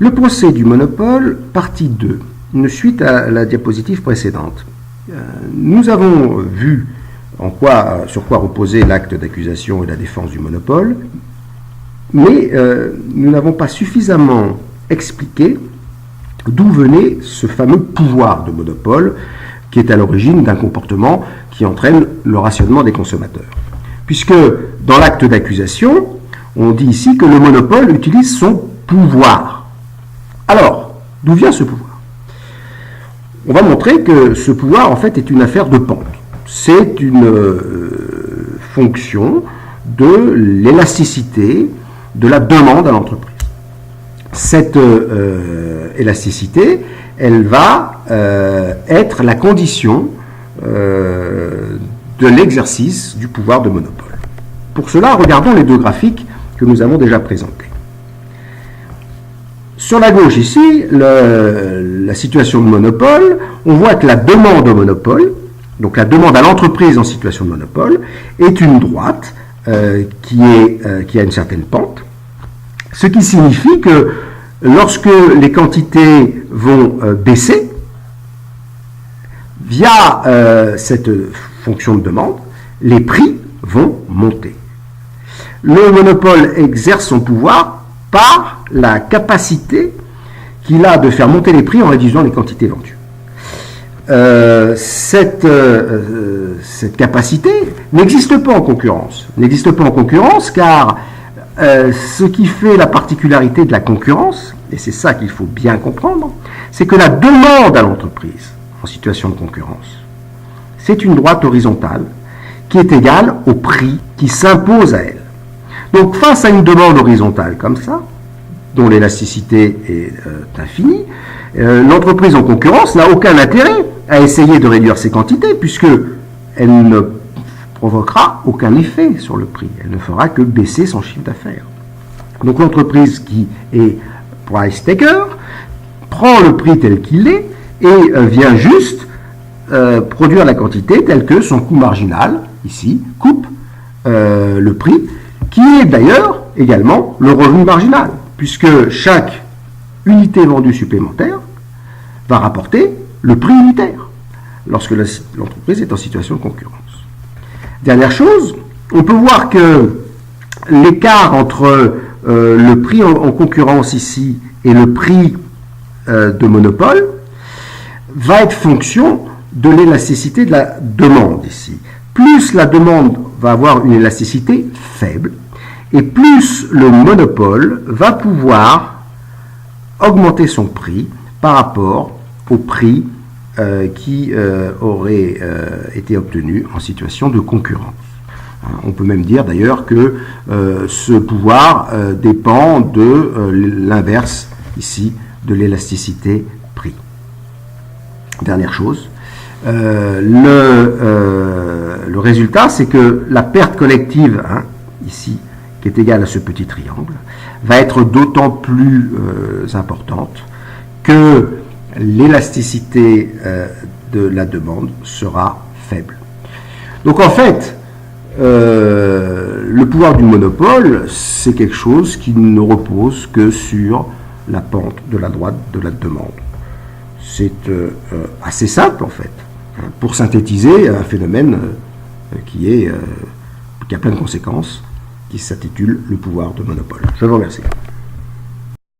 Le procès du monopole, partie 2, une suite à la diapositive précédente. Nous avons vu sur quoi reposait l'acte d'accusation et la défense du monopole, mais nous n'avons pas suffisamment expliqué d'où venait ce fameux pouvoir de monopole qui est à l'origine d'un comportement qui entraîne le rationnement des consommateurs. Puisque dans l'acte d'accusation, on dit ici que le monopole utilise son pouvoir. Alors, d'où vient ce pouvoir? On va montrer que ce pouvoir, en fait, est une affaire de pente. C'est une fonction de l'élasticité de la demande à l'entreprise. Cette élasticité, elle va être la condition de l'exercice du pouvoir de monopole. Pour cela, regardons les deux graphiques que nous avons déjà présentés. Sur la gauche ici, la situation de monopole, on voit que la demande au monopole, donc la demande à l'entreprise en situation de monopole, est une droite qui a une certaine pente, ce qui signifie que lorsque les quantités vont baisser, via cette fonction de demande, les prix vont monter. Le monopole exerce son pouvoir par la capacité qu'il a de faire monter les prix en réduisant les quantités vendues. Cette capacité n'existe pas en concurrence. N'existe pas en concurrence car ce qui fait la particularité de la concurrence, et c'est ça qu'il faut bien comprendre, c'est que la demande à l'entreprise en situation de concurrence, c'est une droite horizontale qui est égale au prix qui s'impose à elle. Donc face à une demande horizontale comme ça, dont l'élasticité est infinie, l'entreprise en concurrence n'a aucun intérêt à essayer de réduire ses quantités puisque elle ne provoquera aucun effet sur le prix. Elle ne fera que baisser son chiffre d'affaires. Donc l'entreprise qui est price taker prend le prix tel qu'il est et vient juste produire la quantité telle que son coût marginal, ici, coupe le prix, qui est d'ailleurs également le revenu marginal, puisque chaque unité vendue supplémentaire va rapporter le prix unitaire lorsque l'entreprise est en situation de concurrence. Dernière chose, on peut voir que l'écart entre le prix en concurrence ici et le prix de monopole va être fonction de l'élasticité de la demande ici. Plus la demande va avoir une élasticité faible, et plus le monopole va pouvoir augmenter son prix par rapport au prix qui aurait été obtenu en situation de concurrence. On peut même dire d'ailleurs que ce pouvoir dépend de l'inverse ici de l'élasticité prix. Dernière chose, le résultat, c'est que la perte collective, ici, qui est égale à ce petit triangle, va être d'autant plus importante que l'élasticité de la demande sera faible. Donc en fait, le pouvoir du monopole, c'est quelque chose qui ne repose que sur la pente de la droite de la demande. C'est assez simple en fait, pour synthétiser un phénomène qui a plein de conséquences, qui s'intitule le pouvoir de monopole. Je vous remercie.